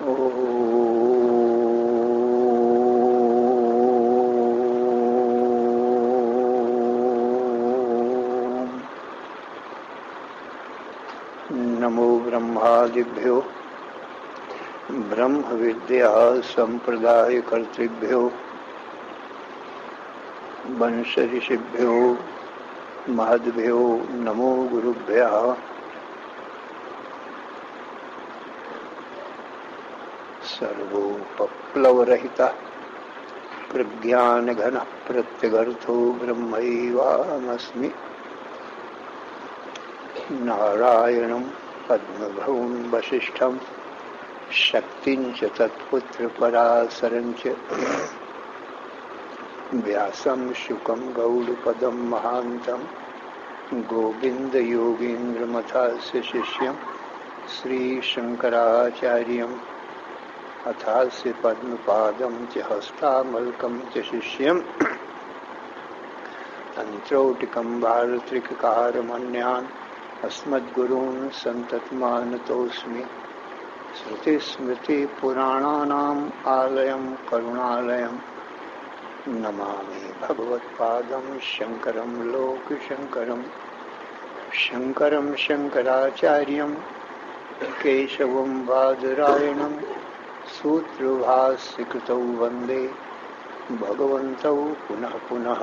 नमो ब्रह्मादिभ्यो ब्रह्म विद्या संप्रदाय कर्तृभ्यो वंश ऋषिभ्यो महद्भ्यो नमो गुरुभ्यः। सर्वोपप्लवरहितः प्रज्ञानघनः प्रत्यगर्थो ब्रह्मैवाहमस्मि। नारायणं पद्मभवं वसिष्ठं शक्तिं च तत्पुत्रपराशरं च व्यासं शुकं गौडपदं महान्तं गोविन्दयोगीन्द्रमथास्य शिष्यं श्रीशङ्कराचार्यम् अथास्य पद्मपादं च हस्तामलकं च शिष्यं तन्त्रौटिकं भारतृककारमन्यान् अस्मद्गुरून् सन्ततमानतोऽस्मि। श्रुतिस्मृतिपुराणानाम् आलयं करुणालयं नमामि भगवत्पादं शङ्करं लोकशङ्करं। शङ्करं शङ्कराचार्यं केशवं बादरायणं सूत्रभाष्यकृतौ वन्दे भगवन्तौ पुनः पुनः।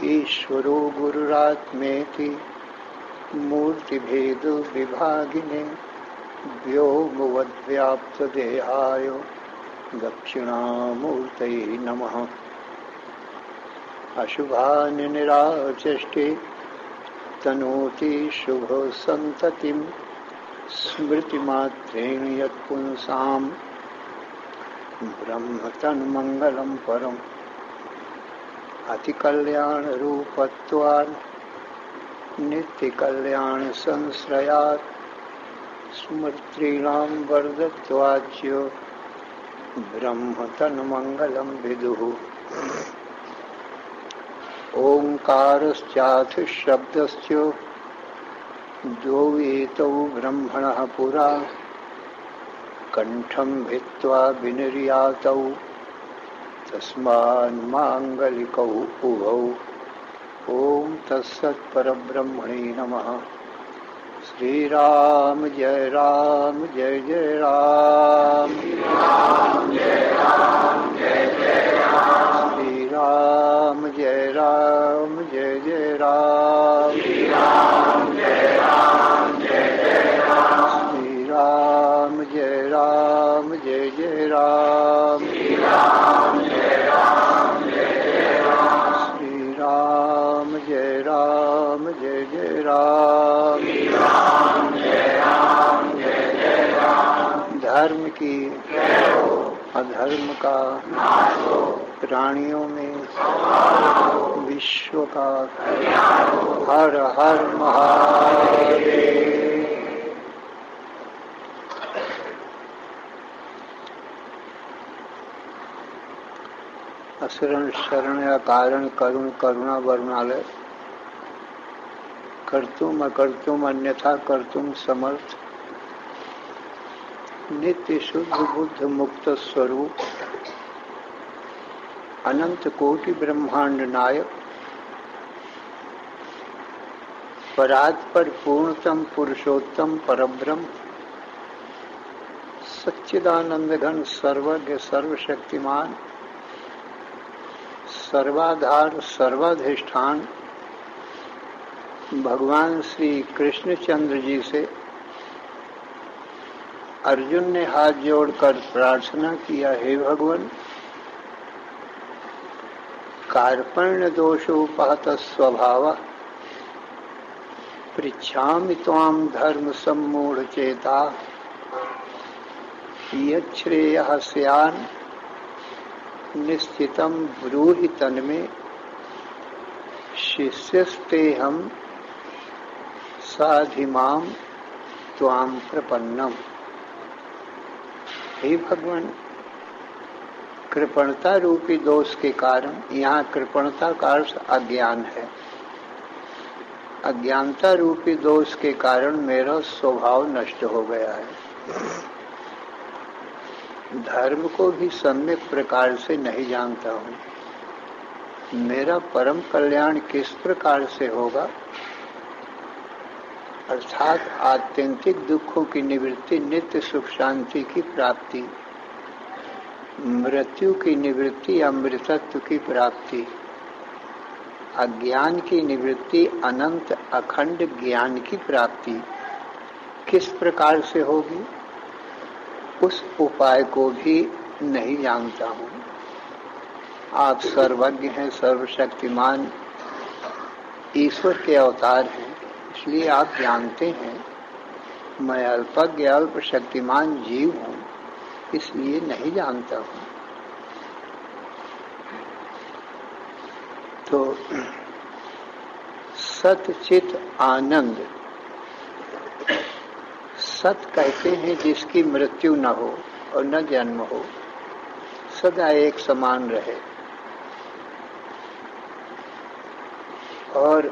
ईश्वरो गुरुरात्मेति मूर्तिभेद विभागिने व्योमवद्व्याप्तदेहाय दक्षिणामूर्तये नमः। अशुभानि निराचष्टे तनोति शुभ संततिं स्मृतिमात्रेण यत्पुंसां ब्रह्म तन्मङ्गलं परम्। अतिकल्याणरूपत्वात् नित्यकल्याणसंश्रयात् स्मृतीनां वर्धत्वाच्च ब्रह्म तन्मङ्गलं विदुः। ओङ्कारश्चाथ शब्दश्च द्वौ एतौ ब्रह्मणः पुरा कण्ठं भित्त्वा विनिर्यातौ तस्मान्माङ्गलिकौ उभौ। ॐ तत्सत्परब्रह्मणे नमः। श्रीराम जय राम जय जय राम। श्रीराम जय राम जय जय राम। श्रीराम जय राम जय जय राम। श्रीराम जय राम जय जय राम। श्रीराम जय राम जय जय राम। श्रीराम जय राम जय जय राम। श्रीराम जय राम जय जय राम। श्रीराम जय राम जय जय राम। धर्म की अधर्म का प्राणियों में विश्व का हर हर महादेव। असरण शरण या कारण करुण करुणा वरुणालय कर्तुम अकर्तुम अन्यथा कर्तुम समर्थ नित्य शुद्ध बुद्ध मुक्त स्वरूप अनंत कोटि ब्रह्मांड नायक परात्पर पूर्णतम पुरुषोत्तम परब्रह्म सच्चिदानंद घन सर्वज्ञ सर्वशक्तिमान सर्वाधार सर्वाधिष्ठान भगवान श्री कृष्णचंद्र जी से अर्जुन ने हाथ जोड़कर प्रार्थना किया, हे भगवान कार्पण्य दोषोपहत स्वभाव पृच्छामि त्वां धर्म सम्मूढ़ चेता यच्छ्रेयः स्यान् निश्चितं ब्रूहि तन्मे शिष्यस्तेहं साधिमां त्वां प्रपन्नम। हे भगवान कृपणता रूपी दोष के कारण, यहाँ कृपणता का अर्थ अज्ञान है, अज्ञानता रूपी दोष के कारण मेरा स्वभाव नष्ट हो गया है। धर्म को भी सम्यक प्रकार से नहीं जानता हूँ। मेरा परम कल्याण किस प्रकार से होगा, अर्थात आत्यंतिक दुखों की निवृत्ति, नित्य सुख शांति की प्राप्ति, मृत्यु की निवृत्ति, अमृतत्व की प्राप्ति, अज्ञान की निवृत्ति, अनंत अखंड ज्ञान की प्राप्ति किस प्रकार से होगी, उस उपाय को भी नहीं जानता हूँ। आप सर्वज्ञ हैं, सर्वशक्तिमान ईश्वर के अवतार हैं, इसलिए आप जानते हैं। मैं अल्पज्ञ अल्प शक्तिमान जीव हूँ, इसलिए नहीं जानता हूँ। तो सत चित आनंद, सत कहते हैं जिसकी मृत्यु न हो और न जन्म हो, सदा एक समान रहे। और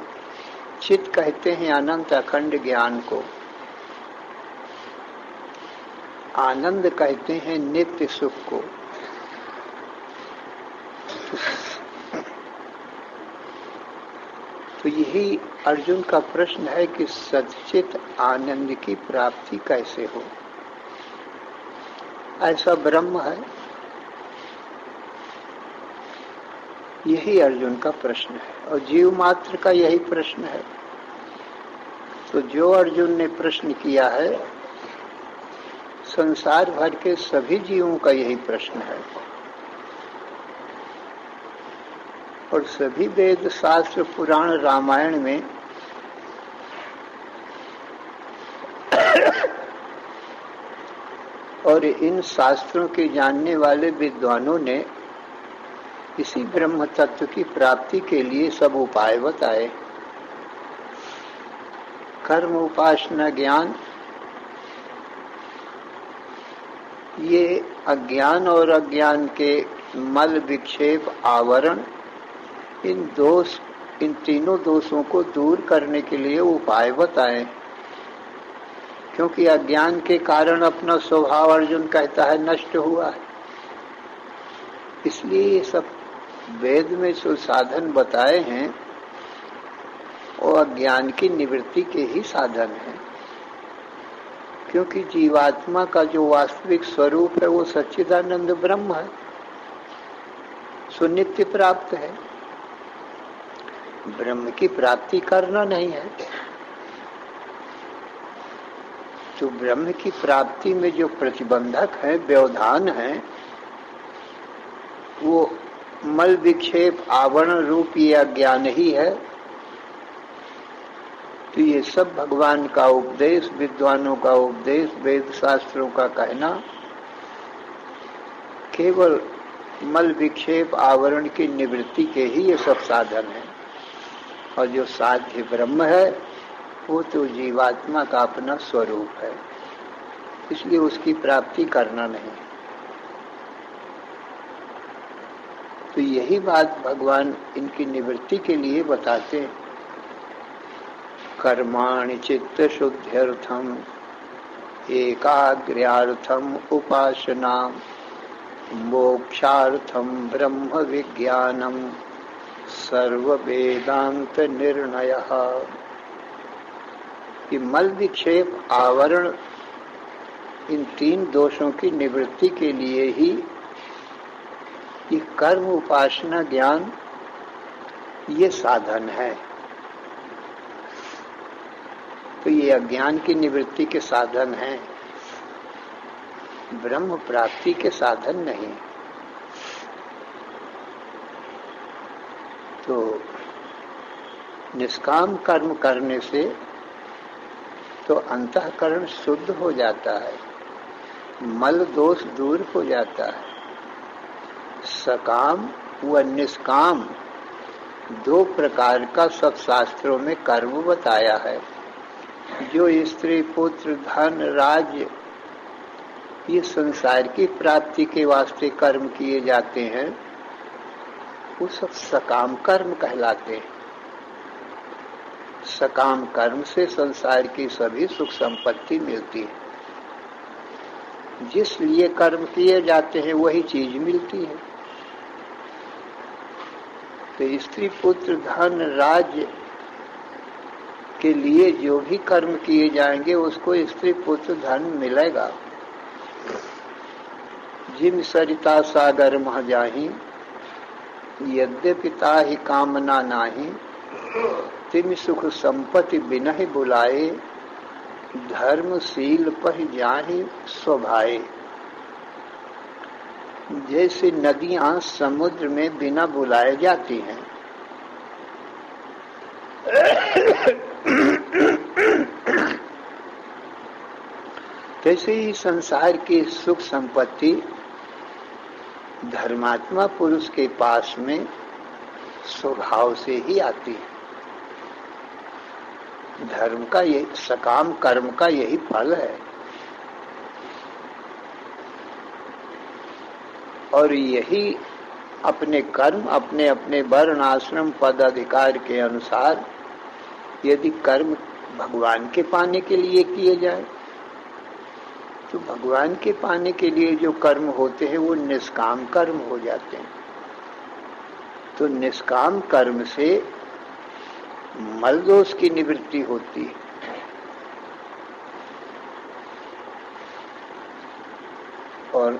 चित कहते हैं अनंत अखंड ज्ञान को। आनंद कहते हैं नित्य सुख को। तो यही अर्जुन का प्रश्न है कि सच्चित आनंद की प्राप्ति कैसे हो। ऐसा ब्रह्म है, यही अर्जुन का प्रश्न है और जीव मात्र का यही प्रश्न है। तो जो अर्जुन ने प्रश्न किया है, संसार भर के सभी जीवों का यही प्रश्न है। और सभी वेद शास्त्र पुराण रामायण में और इन शास्त्रों के जानने वाले विद्वानों ने इसी ब्रह्म तत्व की प्राप्ति के लिए सब उपाय बताए। कर्म, उपासना, ज्ञान, ये अज्ञान और अज्ञान के मल विक्षेप आवरण, इन तीनों दोषों को दूर करने के लिए उपाय बताए। क्योंकि अज्ञान के कारण अपना स्वभाव अर्जुन कहता है नष्ट हुआ है, इसलिए ये सब वेद में जो साधन बताए हैं वो अज्ञान की निवृत्ति के ही साधन हैं। क्योंकि जीवात्मा का जो वास्तविक स्वरूप है वो सच्चिदानंद ब्रह्म है, सो नित्य प्राप्त है। ब्रह्म की प्राप्ति करना नहीं है। तो ब्रह्म की प्राप्ति में जो प्रतिबंधक है, व्यवधान है, वो मल विक्षेप आवरण रूप ये अज्ञान ही है। तो ये सब भगवान का उपदेश, विद्वानों का उपदेश, वेद शास्त्रों का कहना केवल मल विक्षेप आवरण की निवृत्ति के ही ये सब साधन है। और जो साध्य ब्रह्म है वो तो जीवात्मा का अपना स्वरूप है, इसलिए उसकी प्राप्ति करना नहीं। तो यही बात भगवान इनकी निवृत्ति के लिए बताते हैं। कर्माणि चित्त शुद्ध्यर्थम एकाग्र्यार्थम उपासना मोक्षार्थम ब्रह्म विज्ञानम सर्व वेदांत निर्णयः। कि मल विक्षेप आवरण, इन तीन दोषों की निवृत्ति के लिए ही ये कर्म, उपासना, ज्ञान ये साधन है। तो ये अज्ञान की निवृत्ति के साधन हैं, ब्रह्म प्राप्ति के साधन नहीं। तो निष्काम कर्म करने से तो अंतःकरण शुद्ध हो जाता है, मल दोष दूर हो जाता है। सकाम व निष्काम दो प्रकार का सब शास्त्रों में कर्म बताया है। जो स्त्री, पुत्र, धन, राज्य, ये संसार की प्राप्ति के वास्ते कर्म किए जाते हैं, वो सब सकाम कर्म कहलाते हैं। सकाम कर्म से संसार की सभी सुख संपत्ति मिलती है। जिस लिए कर्म किए जाते हैं वही चीज मिलती है। तो स्त्री पुत्र धन राज्य के लिए जो भी कर्म किए जाएंगे उसको स्त्री पुत्र धन मिलेगा। जिम सरिता सागर मह जाहि, यद्यपि ताहि कामना नाही, तिम सुख संपत्ति बिनहि बुलाए, धर्मशील पहि जाहि स्वभाए। जैसे नदियां समुद्र में बिना बुलाए जाती हैं, तैसे ही संसार की सुख संपत्ति धर्मात्मा पुरुष के पास में स्वभाव से ही आती है। धर्म का ये सकाम कर्म का यही फल है। और यही अपने कर्म अपने अपने वर्ण आश्रम पद अधिकार के अनुसार यदि कर्म भगवान के पाने के लिए किए जाए तो भगवान के पाने के लिए जो कर्म होते हैं वो निष्काम कर्म हो जाते हैं। तो निष्काम कर्म से मल दोष की निवृत्ति होती है। और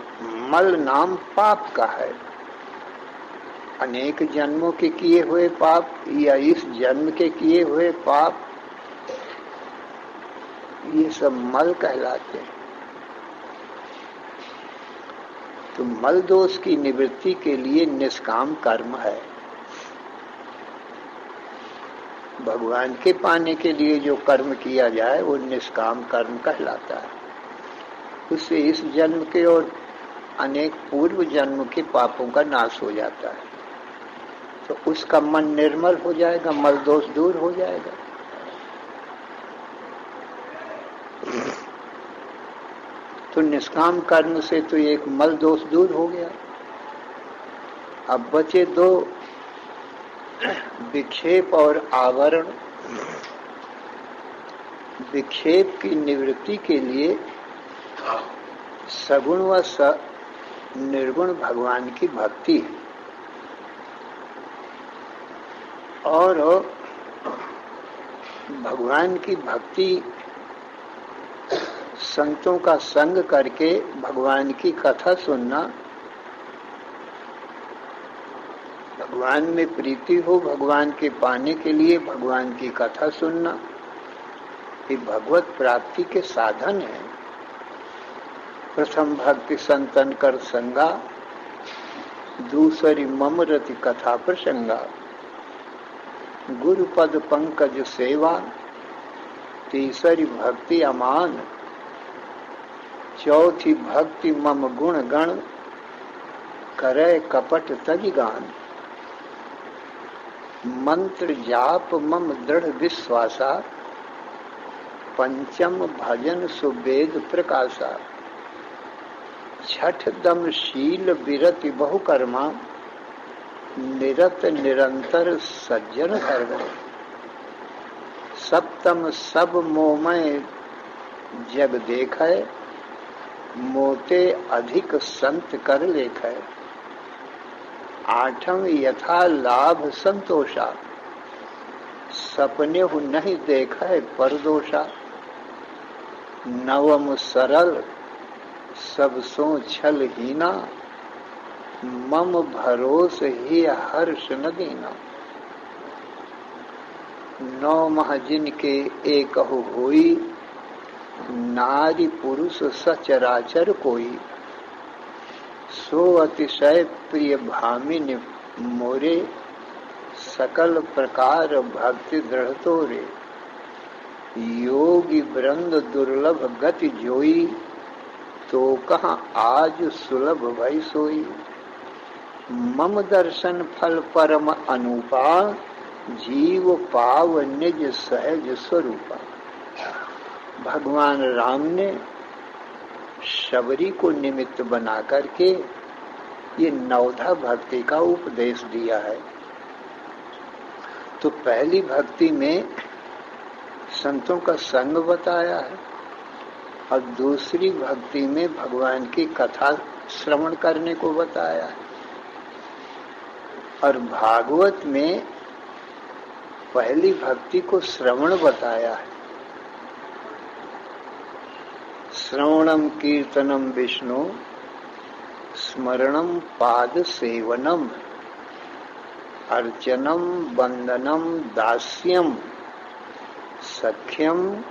मल नाम पाप का है। अनेक जन्मों के किए हुए पाप या इस जन्म के किए हुए पाप, ये सब मल कहलाते हैं। तो मल दोष की निवृत्ति के लिए निष्काम कर्म है। भगवान के पाने के लिए जो कर्म किया जाए वो निष्काम कर्म कहलाता है। उससे इस जन्म के और अनेक पूर्व जन्म के पापों का नाश हो जाता है। तो उसका मन निर्मल हो जाएगा, मल दोष दूर हो जाएगा। तो निष्काम कर्म से तो एक मल दोष दूर हो गया। अब बचे दो, विक्षेप और आवरण। विक्षेप की निवृत्ति के लिए सगुण व निर्गुण भगवान की भक्ति और भगवान की भक्ति संतों का संग करके भगवान की कथा सुनना, भगवान में प्रीति हो भगवान के पाने के लिए भगवान की कथा सुनना, ये भगवत प्राप्ति के साधन है। प्रथम भक्ति संतन कर संगा, दूसरी ममरति कथा प्रसंगा, गुरु पद पंकज सेवा, तीसरी भक्ति अमान, चौथी भक्ति मम गुण गण, करे कपट तज गान, मंत्र जाप मम दृढ़ विश्वासा, पंचम भजन सुवेद प्रकाशा, छठ दम शील विरति बहुकर्मा, निरत निरंतर सज्जन धर्म, सप्तम सब मोमय जग देखै, मोते अधिक संत कर लेखै, आठम यथा लाभ संतोषा, सपने हु नहीं देखै परदोषा, नवम सरल सब सो छल हीना, मम भरोस ही हर्ष न दीना, नौ मह जिनके एकहु होई, नारी पुरुष सचराचर कोई, सो अतिशय प्रिय भामिनी मोरे, सकल प्रकार भक्ति दृढ़ तोरे, योगी वृंद दुर्लभ गति जोई, तो कहाँ आज सुलभ भई सोई, मम दर्शन फल परम अनुपा, जीव पाव निज सहज स्वरूपा। भगवान राम ने शबरी को निमित्त बना करके ये नवधा भक्ति का उपदेश दिया है। तो पहली भक्ति में संतों का संग बताया है, और दूसरी भक्ति में भगवान की कथा श्रवण करने को बताया है। और भागवत में पहली भक्ति को श्रवण बताया है। श्रवणम कीर्तनम विष्णु स्मरणम पाद सेवनम अर्चनम वंदनम दास्यम सख्यम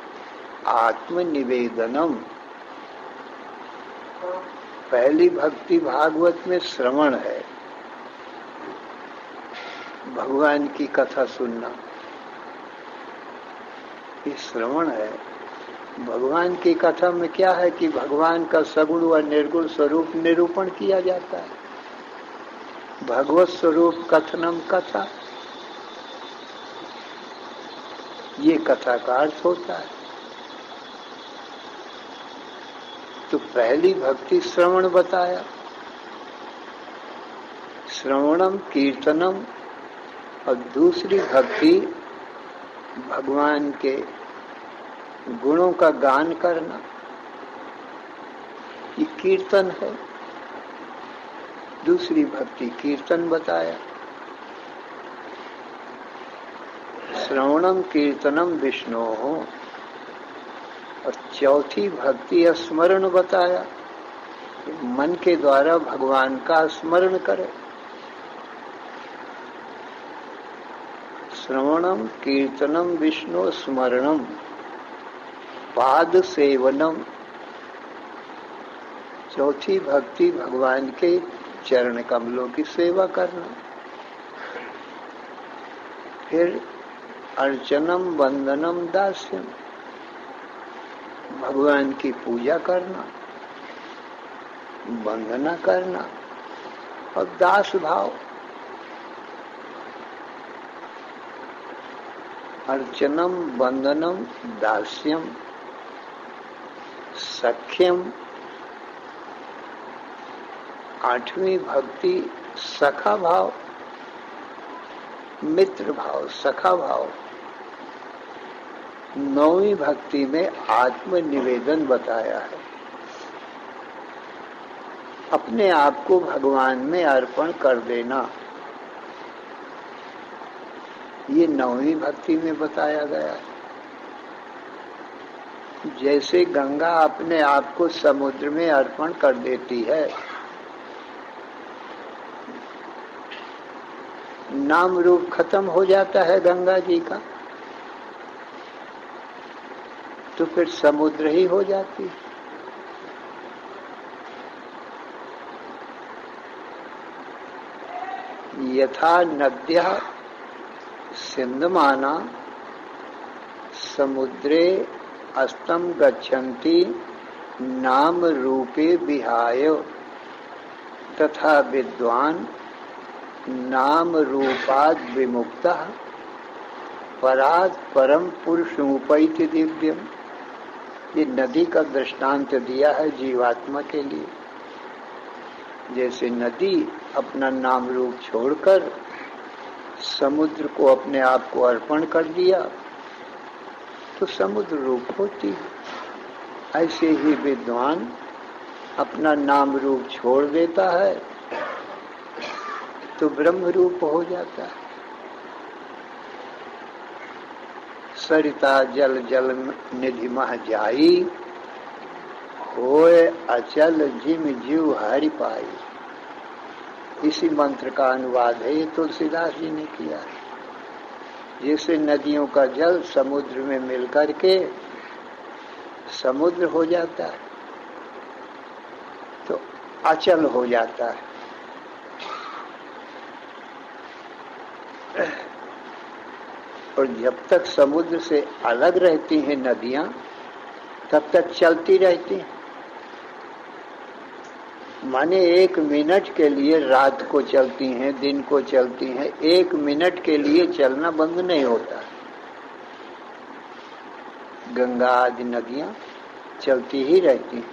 आत्मनिवेदनम। पहली भक्ति भागवत में श्रवण है, भगवान की कथा सुनना, ये श्रवण है। भगवान की कथा में क्या है कि भगवान का सगुण व निर्गुण स्वरूप निरूपण किया जाता है। भगवत स्वरूप कथनम कथा, ये कथा का अर्थ होता है। तो पहली भक्ति श्रवण बताया, श्रवणम कीर्तनम, और दूसरी भक्ति भगवान के गुणों का गान करना, ये कीर्तन है। दूसरी भक्ति कीर्तन बताया। श्रवणम कीर्तनम विष्णु हो, और चौथी भक्ति स्मरण बताया, मन के द्वारा भगवान का स्मरण करे। श्रवणम कीर्तनम विष्णु स्मरणम पाद सेवनम, चौथी भक्ति भगवान के चरण कमलों की सेवा करना। फिर अर्चनम वंदनम दास्यम, भगवान की पूजा करना, वंदना करना, और दास भाव। अर्चनम वंदनम दास्यम सख्यम, आठवीं भक्ति सखा भाव, मित्र भाव, सखा भाव। नौवीं भक्ति में आत्म निवेदन बताया है, अपने आप को भगवान में अर्पण कर देना, ये नौवीं भक्ति में बताया गया है। जैसे गंगा अपने आप को समुद्र में अर्पण कर देती है, नाम रूप खत्म हो जाता है गंगा जी का, तो फिर समुद्र ही हो जाती है। यथा नद्यः सिन्धमाना समुद्रे अस्तम गच्छन्ति नाम रूपे विहाय, तथा विद्वान नाम रूपाद विमुक्तः पराद परम पुरुषमुपैति दिव्यम। ये नदी का दृष्टांत दिया है जीवात्मा के लिए। जैसे नदी अपना नाम रूप छोड़कर समुद्र को अपने आप को अर्पण कर दिया तो समुद्र रूप होती है, ऐसे ही विद्वान अपना नाम रूप छोड़ देता है तो ब्रह्म रूप हो जाता है। सरिता जल जल निधि मह जाई, होए अचल जिम जीव हरि पाई। इसी मंत्र का अनुवाद है, ये तुलसीदास जी ने किया है। जैसे नदियों का जल समुद्र में मिल करके समुद्र हो जाता है तो अचल हो जाता है। और जब तक समुद्र से अलग रहती हैं नदियां तब तक चलती रहती हैं। माने 1 मिनट के लिए रात को चलती हैं, दिन को चलती हैं, 1 मिनट के लिए चलना बंद नहीं होता। गंगा आदि नदियां चलती ही रहती हैं,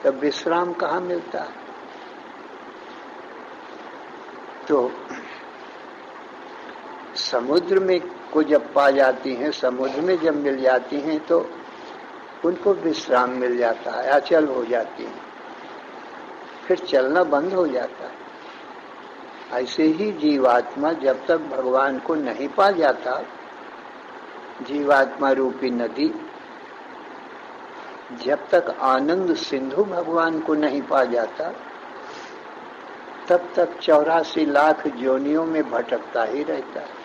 तब विश्राम कहाँ मिलता है। तो समुद्र में को जब पा जाती हैं, समुद्र में जब मिल जाती हैं तो उनको विश्राम मिल जाता है, अचल हो जाती है, फिर चलना बंद हो जाता है। ऐसे ही जीवात्मा जब तक भगवान को नहीं पा जाता, जीवात्मा रूपी नदी जब तक आनंद सिंधु भगवान को नहीं पा जाता, तब तक 84 लाख योनियों में भटकता ही रहता है।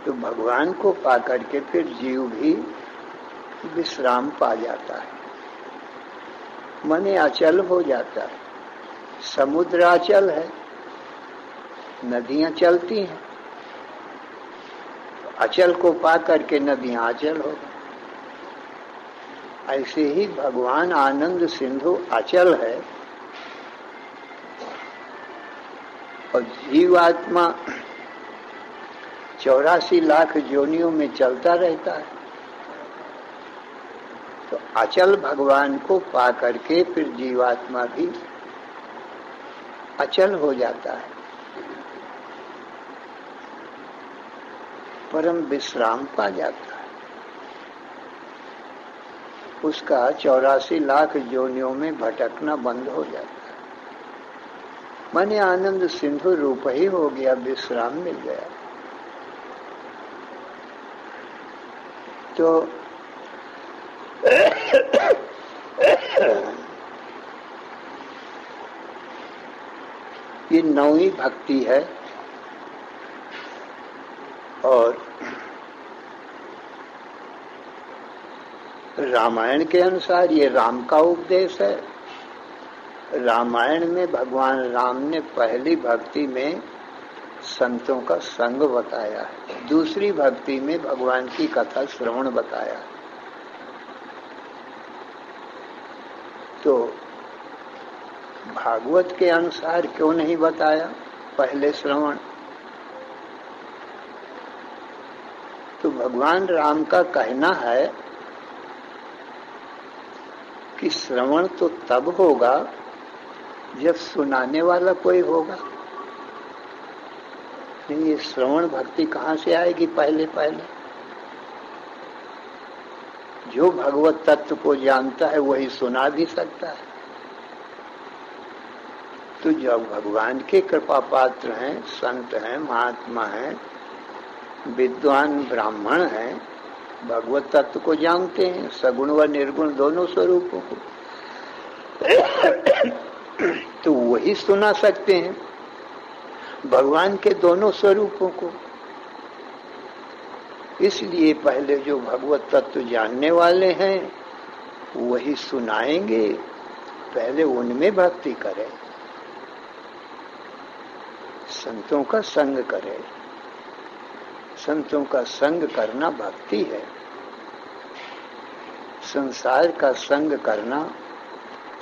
तो भगवान को पा करके फिर जीव भी विश्राम पा जाता है, मने अचल हो जाता है। समुद्र अचल है, नदियां चलती हैं, अचल को पा करके नदियां अचल हो गई। ऐसे ही भगवान आनंद सिंधु अचल है और जीवात्मा 84 लाख योनियों में चलता रहता है। तो अचल भगवान को पा करके फिर जीवात्मा भी अचल हो जाता है, परम विश्राम पा जाता है। उसका 84 लाख योनियों में भटकना बंद हो जाता है, माने आनंद सिंधु रूप ही हो गया, विश्राम मिल गया। तो ये 9वीं भक्ति है और रामायण के अनुसार ये राम का उपदेश है। रामायण में भगवान राम ने पहली भक्ति में संतों का संग बताया है, दूसरी भक्ति में भगवान की कथा श्रवण बताया है। तो भागवत के अनुसार क्यों नहीं बताया पहले श्रवण? तो भगवान राम का कहना है कि श्रवण तो तब होगा जब सुनाने वाला कोई होगा। नहीं, ये श्रवण भक्ति कहाँ से आएगी? पहले पहले जो भगवत तत्व को जानता है वही सुना भी सकता है। तो जब भगवान के कृपा पात्र हैं, संत हैं, महात्मा हैं, विद्वान ब्राह्मण हैं, भगवत तत्व को जानते हैं, सगुण व निर्गुण दोनों स्वरूपों को, तो वही सुना सकते हैं भगवान के दोनों स्वरूपों को। इसलिए पहले जो भगवत तत्व जानने वाले हैं वही सुनाएंगे, पहले उनमें भक्ति करें, संतों का संग करें। संतों का संग करना भक्ति है। संसार का संग करना,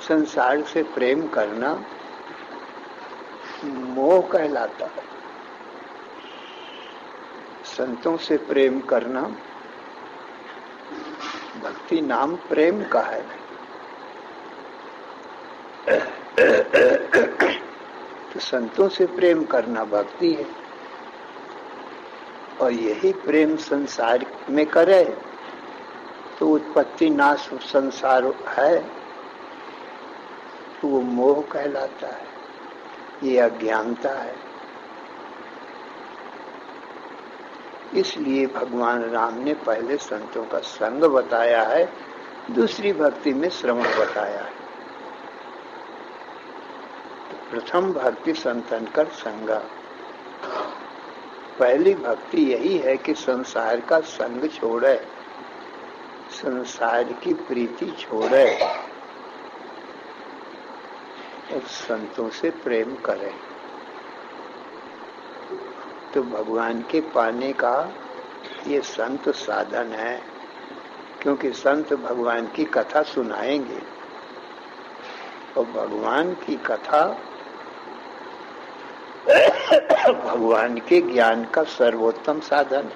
संसार से प्रेम करना मोह कहलाता है। संतों से प्रेम करना भक्ति नाम प्रेम का है। तो संतों से प्रेम करना भक्ति है और यही प्रेम संसार में करे तो उत्पत्ति नाश संसार है, तो वो मोह कहलाता है, ये अज्ञानता है। इसलिए भगवान राम ने पहले संतों का संग बताया है, दूसरी भक्ति में श्रवण बताया है। प्रथम भक्ति संतन कर संगा। पहली भक्ति यही है कि संसार का संग छोड़े, संसार की प्रीति छोड़े और संतों से प्रेम करे। तो भगवान के पाने का ये संत साधन है, क्योंकि संत भगवान की कथा सुनाएंगे और भगवान की कथा भगवान के ज्ञान का सर्वोत्तम साधन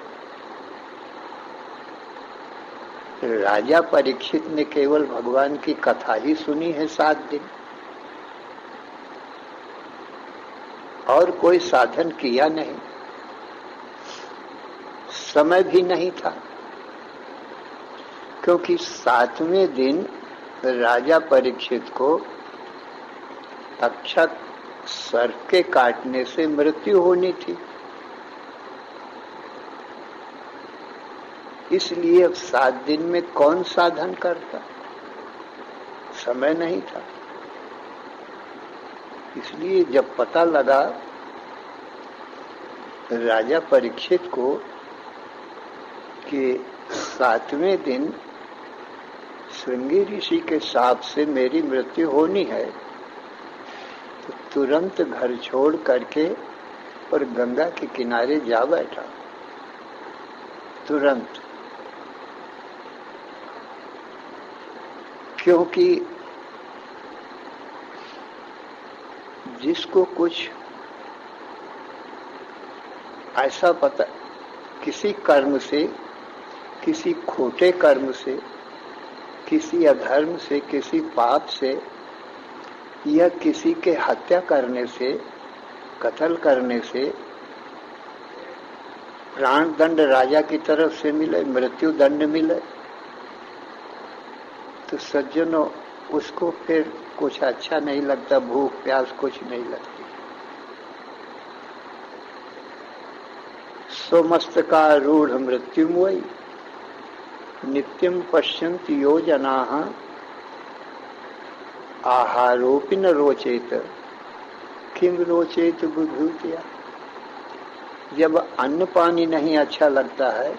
है। राजा परीक्षित ने केवल भगवान की कथा ही सुनी है 7 दिन, और कोई साधन किया नहीं, समय भी नहीं था। क्योंकि 7वें दिन राजा परीक्षित को तक्षक सर्प के काटने से मृत्यु होनी थी। इसलिए अब 7 दिन में कौन साधन करता, समय नहीं था। इसलिए जब पता लगा राजा परीक्षित को कि 7वें दिन श्रृंगी ऋषि के शाप से मेरी मृत्यु होनी है, तो तुरंत घर छोड़ करके और गंगा के किनारे जा बैठा। तुरंत, क्योंकि जिसको कुछ ऐसा पता, किसी कर्म से, किसी खोटे कर्म से, किसी अधर्म से, किसी पाप से या किसी के हत्या करने से, कत्ल करने से प्राण दंड राजा की तरफ से मिले, मृत्यु दंड मिले, तो सज्जनों उसको फिर कुछ अच्छा नहीं लगता, भूख प्यास कुछ नहीं लगती। स्वमस्तकारूढ़ मृत्युमयी नित्यं पश्यन्ति यो जनाः आहारोपि न रोचेत किम रोचेत विभूतिया। जब अन्न पानी नहीं अच्छा लगता है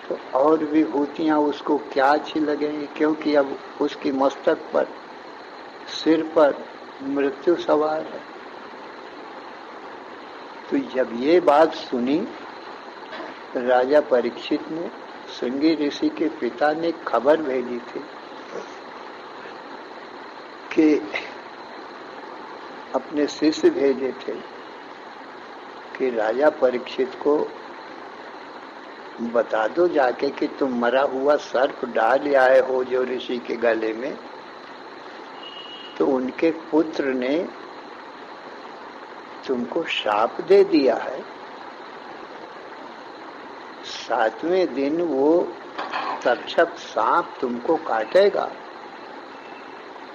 तो और विभूतियां उसको क्या अच्छी लगेंगी, क्योंकि अब उसकी मस्तक पर, सिर पर मृत्यु सवार है। तो जब ये बात सुनी राजा परीक्षित ने, श्रृंगी ऋषि के पिता ने खबर भेजी थी कि अपने शिष्य भेजे थे कि राजा परीक्षित को बता दो जाके कि तुम मरा हुआ सर्प डाल आए हो जो ऋषि के गले में, तो उनके पुत्र ने तुमको शाप दे दिया है। 7वें दिन वो तक्षक सांप तुमको काटेगा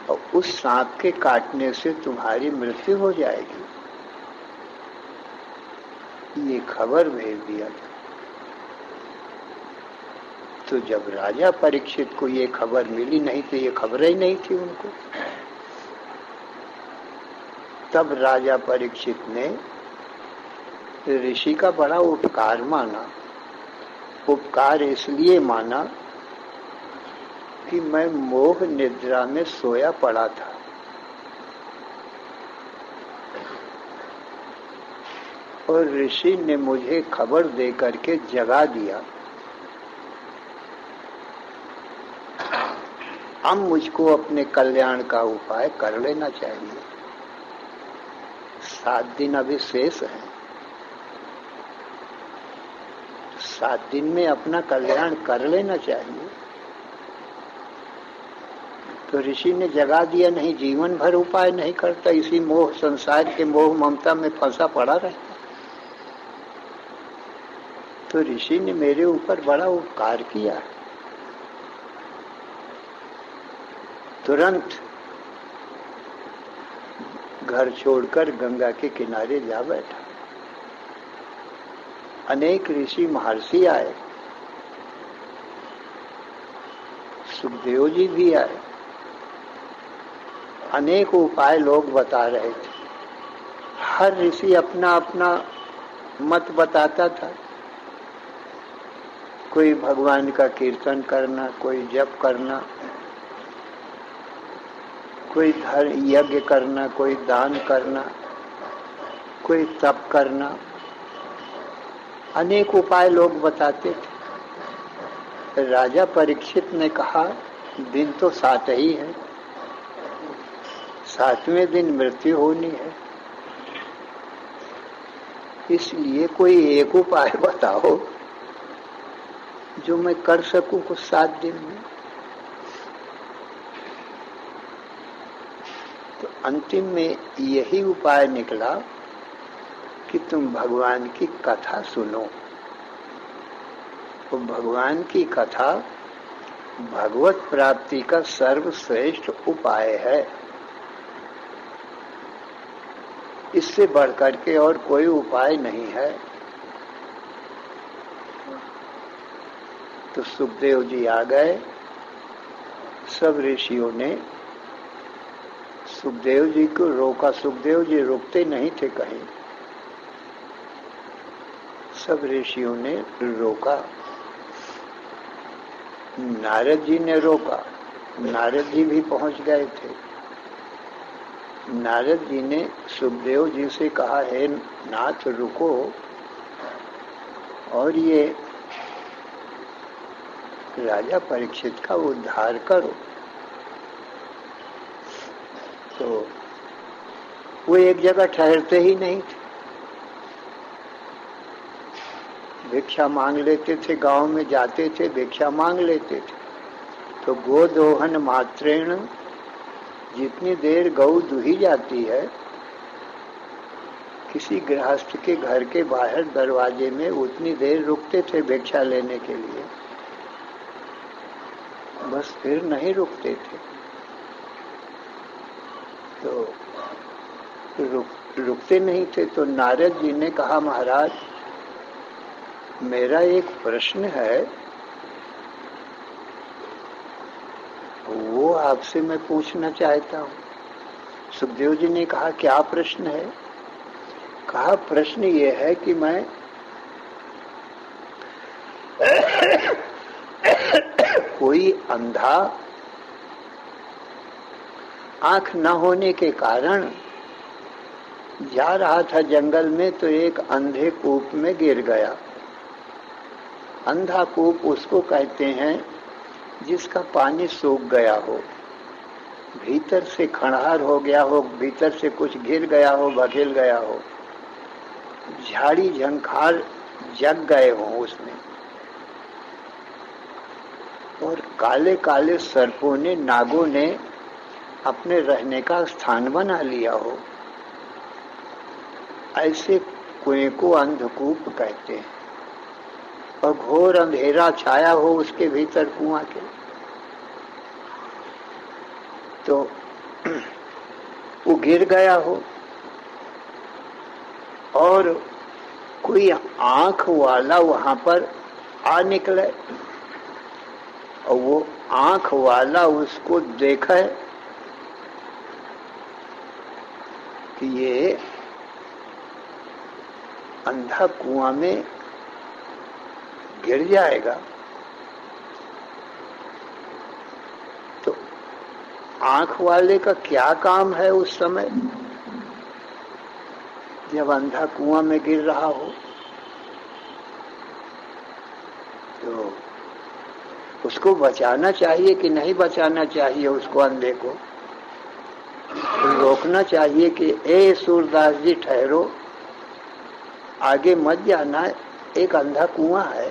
और उस सांप के काटने से तुम्हारी मृत्यु हो जाएगी। ये खबर भेज दिया था। तो जब राजा परीक्षित को ये खबर मिली, नहीं तो ये खबर ही नहीं थी उनको, तब राजा परीक्षित ने ऋषि का बड़ा उपकार माना। उपकार इसलिए माना कि मैं मोह निद्रा में सोया पड़ा था, और ऋषि ने मुझे खबर दे करके जगा दिया। अब मुझको अपने कल्याण का उपाय कर लेना चाहिए। 7 दिन अभी शेष है, 7 दिन में अपना कल्याण कर लेना चाहिए। तो ऋषि ने जगा दिया, नहीं जीवन भर उपाय नहीं करता, इसी मोह, संसार के मोह ममता में फंसा पड़ा रहता। तो ऋषि ने मेरे ऊपर बड़ा उपकार किया। तुरंत घर छोड़कर गंगा के किनारे जा बैठा। अनेक ऋषि महर्षि आए, सुखदेव जी भी आए, अनेक उपाय लोग बता रहे थे। हर ऋषि अपना अपना मत बताता था। कोई भगवान का कीर्तन करना, कोई जप करना, कोई धर्म यज्ञ करना, कोई दान करना, कोई तप करना, अनेक उपाय लोग बताते थे। राजा परीक्षित ने कहा दिन तो 7 ही है, 7वें दिन मृत्यु होनी है, इसलिए कोई एक उपाय बताओ जो मैं कर सकूं कुछ 7 दिन में। तो अंतिम में यही उपाय निकला कि तुम भगवान की कथा सुनो। तो भगवान की कथा भगवत प्राप्ति का सर्वश्रेष्ठ उपाय है। इससे बढ़कर के और कोई उपाय नहीं है। तो सुखदेव जी आ गए। सब ऋषियों ने सुखदेव जी को रोका। सुखदेव जी रुकते नहीं थे कहीं। सब ऋषियों ने रोका। नारद जी ने रोका। नारद जी भी पहुंच गए थे। नारद जी ने सुखदेव जी से कहा, हे नाथ रुको और ये राजा परीक्षित का उद्धार करो। तो वो एक जगह ठहरते ही नहीं थे। भिक्षा मांग लेते थे, गांव में जाते थे, भिक्षा मांग लेते थे। तो गोदोहन मात्रेण, जितनी देर गौ दुही जाती है, किसी गृहस्थ के घर के बाहर दरवाजे में उतनी देर रुकते थे भिक्षा लेने के लिए, बस फिर नहीं रुकते थे। तो रुकते नहीं थे। तो नारद जी ने कहा, महाराज मेरा एक प्रश्न है, वो आपसे मैं पूछना चाहता हूँ। सुखदेव जी ने कहा, क्या प्रश्न है? कहा, प्रश्न ये है कि मैं कोई अंधा आंख न होने के कारण जा रहा था जंगल में, तो एक अंधे कूप में गिर गया। अंधा कूप उसको कहते हैं जिसका पानी सूख गया हो, भीतर से खंडहर हो गया हो, भीतर से कुछ गिर गया हो, बखेल गया हो, झाड़ी झंखार जग गए हो उसमें, और काले काले सर्पों ने, नागों ने अपने रहने का स्थान बना लिया हो। ऐसे कुएं को अंधकूप कहते हैं। और घोर अंधेरा छाया हो उसके भीतर कुआं के। तो वो गिर गया हो और कोई आंख वाला वहां पर आ निकले और वो आंख वाला उसको देखे कि ये अंधा कुआं में गिर जाएगा। तो आंख वाले का क्या काम है उस समय जब अंधा कुआं में गिर रहा हो? तो उसको बचाना चाहिए कि नहीं बचाना चाहिए? उसको अंधे को रोकना चाहिए कि ए सूरदास जी ठहरो, आगे मत जाना, एक अंधा कुआं है।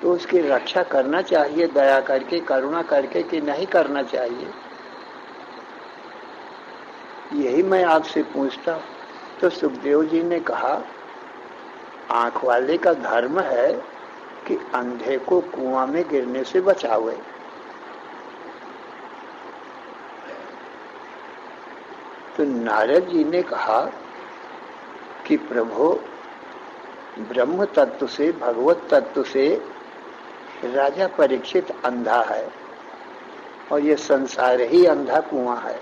तो उसकी रक्षा करना चाहिए दया करके, करुणा करके, कि नहीं करना चाहिए? यही मैं आपसे पूछता हूं। तो सुखदेव जी ने कहा, आंख वाले का धर्म है कि अंधे को कुआं में गिरने से बचावे। तो नारद जी ने कहा कि प्रभु, ब्रह्म तत्व से, भगवत तत्व से राजा परीक्षित अंधा है और ये संसार ही अंधा कुआं है।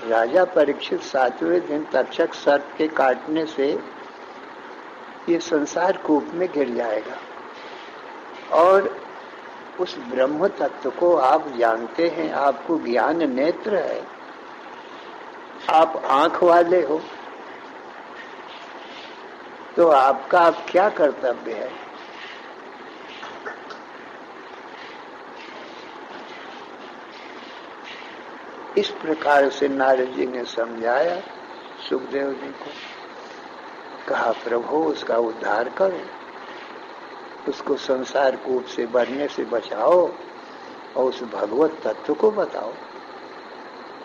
राजा परीक्षित 7वें दिन तक्षक सर्प के काटने से ये संसार कूप में गिर जाएगा। और उस ब्रह्म तत्व को आप जानते हैं, आपको ज्ञान नेत्र है, आप आंख वाले हो, तो आपका अब क्या कर्तव्य है? इस प्रकार से नारद जी ने समझाया सुखदेव जी को। कहा, प्रभु उसका उद्धार करो, उसको संसार कूप से बढ़ने से बचाओ और उस भगवत तत्व को बताओ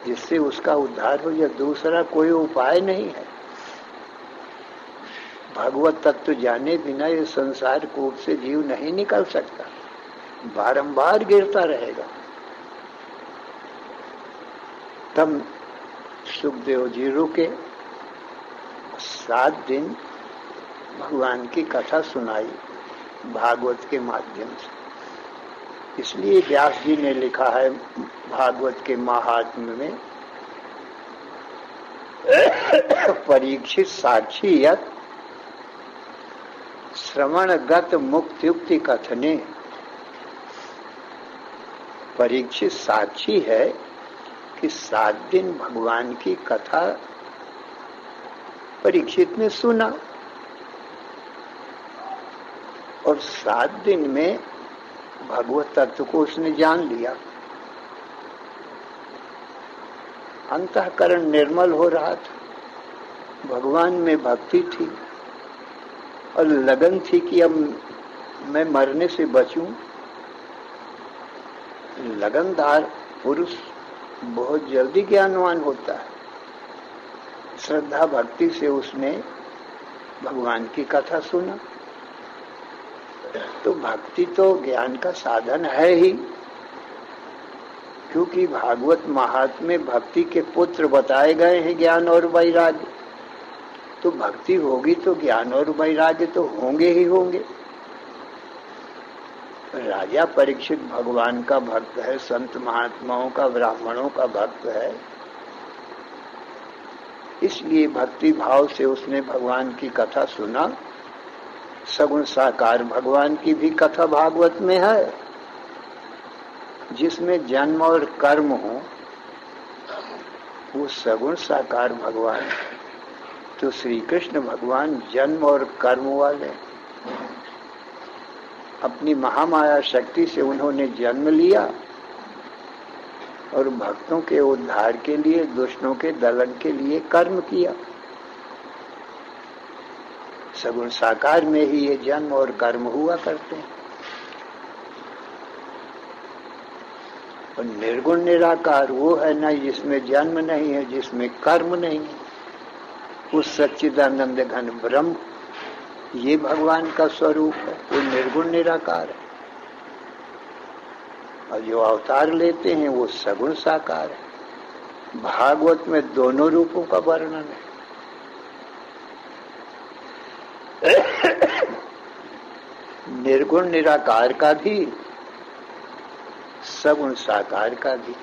जिससे उसका उद्धार हो। यह दूसरा कोई उपाय नहीं है। भगवत तत्व जाने बिना ये संसार कूप से जीव नहीं निकल सकता, बारंबार गिरता रहेगा। तब सुखदेव जी रुके, 7 दिन भगवान की कथा सुनाई भागवत के माध्यम से। इसलिए व्यास जी ने लिखा है भागवत के महात्म्य में, परीक्षित साक्षी यत् श्रवणगत मुक्त्युक्ति कथने। परीक्षित साक्षी है कि 7 दिन भगवान की कथा परीक्षित ने सुना और 7 दिन में भगवत तत्व को उसने जान लिया। अंतःकरण निर्मल हो रहा था, भगवान में भक्ति थी और लगन थी कि अब मैं मरने से बचूं। लगनदार पुरुष बहुत जल्दी ज्ञानवान होता है। श्रद्धा भक्ति से उसने भगवान की कथा सुना। तो भक्ति तो ज्ञान का साधन है ही, क्योंकि भागवत महात्म्य भक्ति के पुत्र बताए गए हैं, ज्ञान और वैराग्य। तो भक्ति होगी तो ज्ञान और वैराग्य तो होंगे ही होंगे। राजा परीक्षित भगवान का भक्त है, संत महात्माओं का, ब्राह्मणों का भक्त है, इसलिए भक्ति भाव से उसने भगवान की कथा सुना। सगुण साकार भगवान की भी कथा भागवत में है, जिसमें जन्म और कर्म हो, वो सगुण साकार भगवान है। तो श्री कृष्ण भगवान जन्म और कर्म वाले, अपनी महामाया शक्ति से उन्होंने जन्म लिया और भक्तों के उद्धार के लिए, दुष्टों के दलन के लिए कर्म किया। सगुण साकार में ही ये जन्म और कर्म हुआ करते हैं। और निर्गुण निराकार वो है ना जिसमें जन्म नहीं है, जिसमें कर्म नहीं है, उस सच्चिदानंद घन ब्रह्म, ये भगवान का स्वरूप है। वो निर्गुण निराकार है और जो अवतार लेते हैं वो सगुण साकार है। भागवत में दोनों रूपों का वर्णन है। निर्गुण निराकार का भी, सगुण साकार का भी,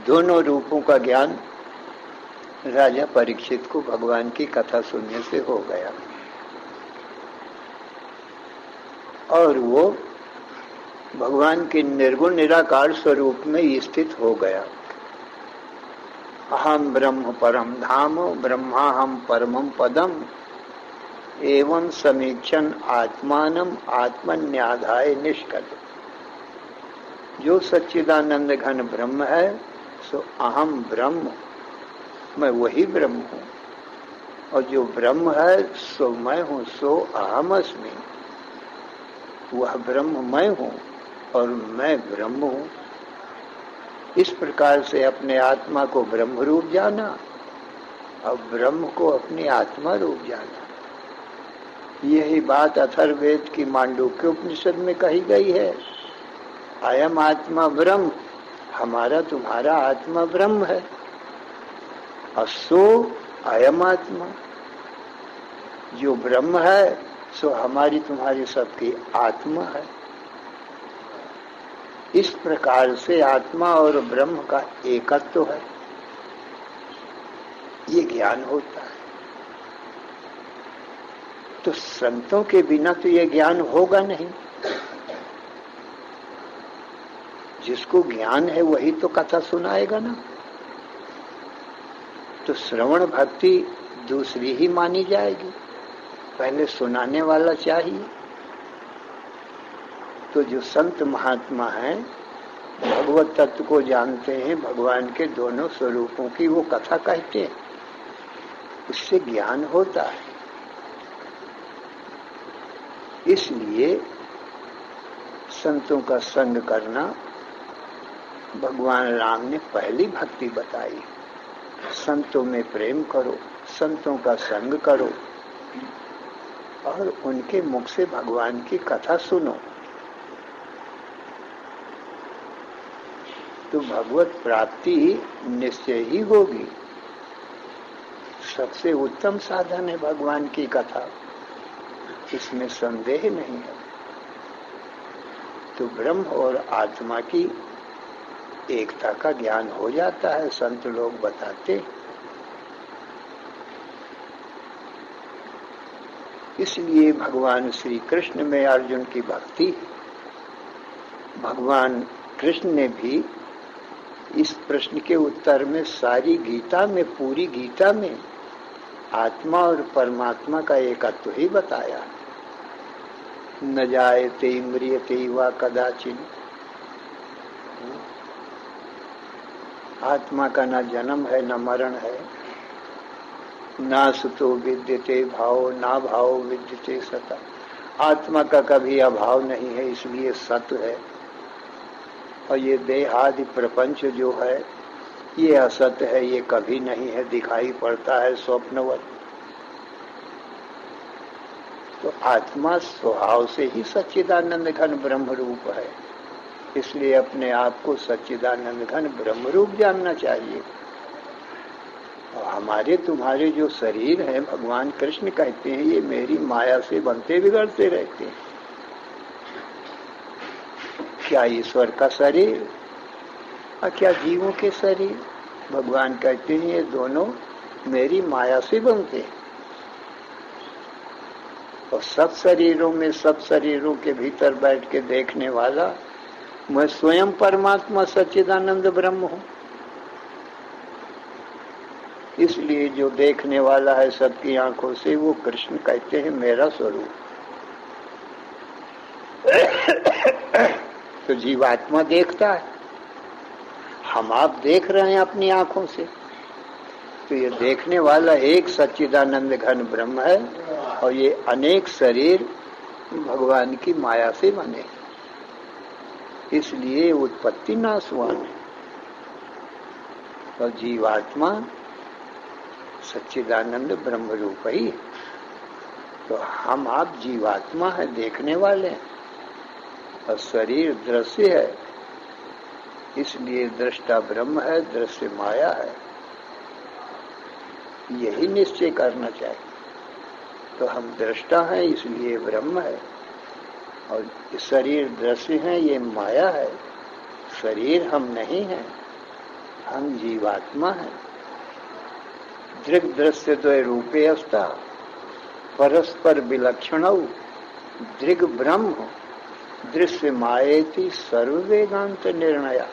दोनों रूपों का ज्ञान राजा परीक्षित को भगवान की कथा सुनने से हो गया और वो भगवान के निर्गुण निराकार स्वरूप में स्थित हो गया। अहम ब्रह्म परम धाम ब्रह्माहम परमं पदम एवं समीक्षण आत्मानम आत्मन्याधाय निष्कल। जो सच्चिदानंद घन ब्रह्म है सो अहम ब्रह्म, मैं वही ब्रह्म हूँ, और जो ब्रह्म है सो मैं हूँ, सो अहम अस्मि। वह ब्रह्म मैं हूँ और मैं ब्रह्म हूँ। इस प्रकार से अपने आत्मा को ब्रह्म रूप जाना और ब्रह्म को अपनी आत्मा रूप जाना। यही बात अथर्ववेद की मांडूक्य उपनिषद में कही गई है। अयम आत्मा ब्रह्म, हमारा तुम्हारा आत्मा ब्रह्म है। असो अयम आत्मा, जो ब्रह्म है सो हमारी तुम्हारी सबकी आत्मा है। इस प्रकार से आत्मा और ब्रह्म का एकत्व है, ये ज्ञान होता है। तो संतों के बिना तो ये ज्ञान होगा नहीं। जिसको ज्ञान है वही तो कथा सुनाएगा ना। तो श्रवण भक्ति दूसरी ही मानी जाएगी, पहले सुनाने वाला चाहिए। तो जो संत महात्मा हैं भगवत तत्व को जानते हैं, भगवान के दोनों स्वरूपों की वो कथा कहते हैं, उससे ज्ञान होता है। इसलिए संतों का संग करना भगवान राम ने पहली भक्ति बताई। संतों में प्रेम करो, संतों का संग करो और उनके मुख से भगवान की कथा सुनो, तो भगवत प्राप्ति निश्चय ही होगी। सबसे उत्तम साधन है भगवान की कथा, इसमें संदेह नहीं है। तो ब्रह्म और आत्मा की एकता का ज्ञान हो जाता है, संत लोग बताते। इसलिए भगवान श्री कृष्ण में अर्जुन की भक्ति, भगवान कृष्ण ने भी इस प्रश्न के उत्तर में सारी गीता में, पूरी गीता में आत्मा और परमात्मा का एकत्व ही बताया। न जायते म्रियते वा कदाचिन, आत्मा का ना जन्म है न मरण है। ना सुतो विद्यते भाव, ना भाव विद्यते सता, आत्मा का कभी अभाव नहीं है, इसलिए सत्य है। और ये देहादि प्रपंच जो है ये असत्य है, ये कभी नहीं है, दिखाई पड़ता है स्वप्नवत। तो आत्मा स्वभाव से ही सच्चिदानंद घन ब्रह्म रूप है, इसलिए अपने आप को सच्चिदानंद घन ब्रह्म रूप जानना चाहिए। और हमारे तुम्हारे जो शरीर है, भगवान कृष्ण कहते हैं ये मेरी माया से बनते बिगड़ते रहते हैं। क्या ईश्वर का शरीर और क्या जीवों के शरीर? भगवान कहते हैं ये दोनों मेरी माया से बनते हैं। और सब शरीरों में, सब शरीरों के भीतर बैठ के देखने वाला मैं स्वयं परमात्मा सच्चिदानंद ब्रह्म हूं। इसलिए जो देखने वाला है सबकी आंखों से, वो कृष्ण कहते हैं मेरा स्वरूप। तो जीवात्मा देखता है, हम आप देख रहे हैं अपनी आंखों से। तो ये देखने वाला एक सच्चिदानंद घन ब्रह्म है और ये अनेक शरीर भगवान की माया से बने, इसलिए उत्पत्ति नाशवान है। और जीवात्मा सच्चिदानंद ब्रह्म रूप ही। तो हम आप जीवात्मा है, देखने वाले हैं, और शरीर दृश्य है, इसलिए दृष्टा ब्रह्म है, दृश्य माया है। यही निश्चय करना चाहिए। तो हम दृष्टा हैं इसलिए ब्रह्म है, और शरीर दृश्य है, ये माया है। शरीर हम नहीं हैं, हम जीवात्मा हैं। दृग दृश्य द्वय रूपे अस्ता परस्पर विलक्षणौ दृग ब्रह्म दृश्य मायेति सर्व वेदांत निर्णय।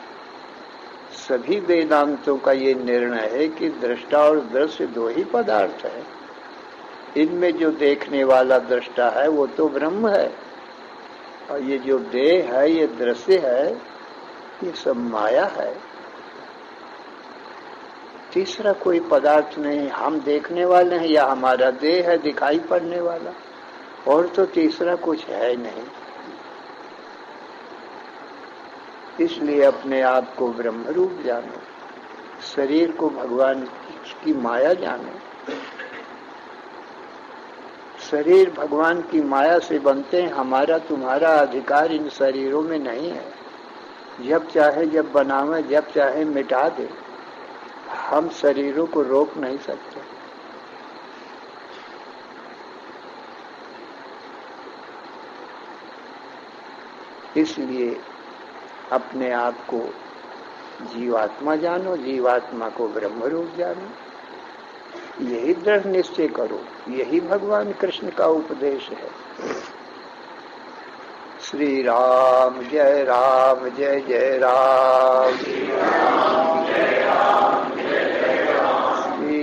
सभी वेदांतों का ये निर्णय है कि दृष्टा और दृश्य दो ही पदार्थ है। इनमें जो देखने वाला दृष्टा है वो तो ब्रह्म है, और ये जो देह है, ये दृश्य है, ये सब माया है। तीसरा कोई पदार्थ नहीं। हम देखने वाले हैं या हमारा देह है दिखाई पड़ने वाला, और तो तीसरा कुछ है नहीं। इसलिए अपने आप को ब्रह्म रूप जानो, शरीर को भगवान की माया जानो। शरीर भगवान की माया से बनते हैं, हमारा तुम्हारा अधिकार इन शरीरों में नहीं है। जब चाहे जब बनावे, जब चाहे मिटा दे, हम शरीरों को रोक नहीं सकते। इसलिए अपने आप को जीवात्मा जानो, जीवात्मा को ब्रह्म रूप जानो। यही दृढ़ निश्चय करो, यही भगवान कृष्ण का उपदेश है। श्री राम जय राम, जय जय राम। श्री राम जय राम,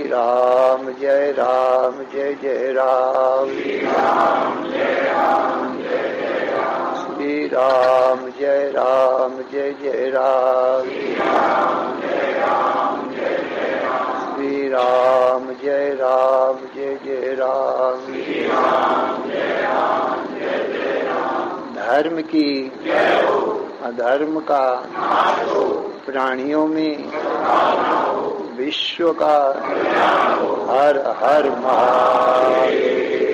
जय जय राम। श्री राम जय राम, जय जय राम। श्री राम जय राम, जय जय राम। श्री राम जय राम, जय जय राम। श्री राम जय राम, जय जय राम। श्री राम जय राम, जय जय राम। श्री राम जय राम, जय जय राम। धर्म की जय हो, अधर्म का नाश हो, प्राणियों में विश्व का। हर हर महादेव।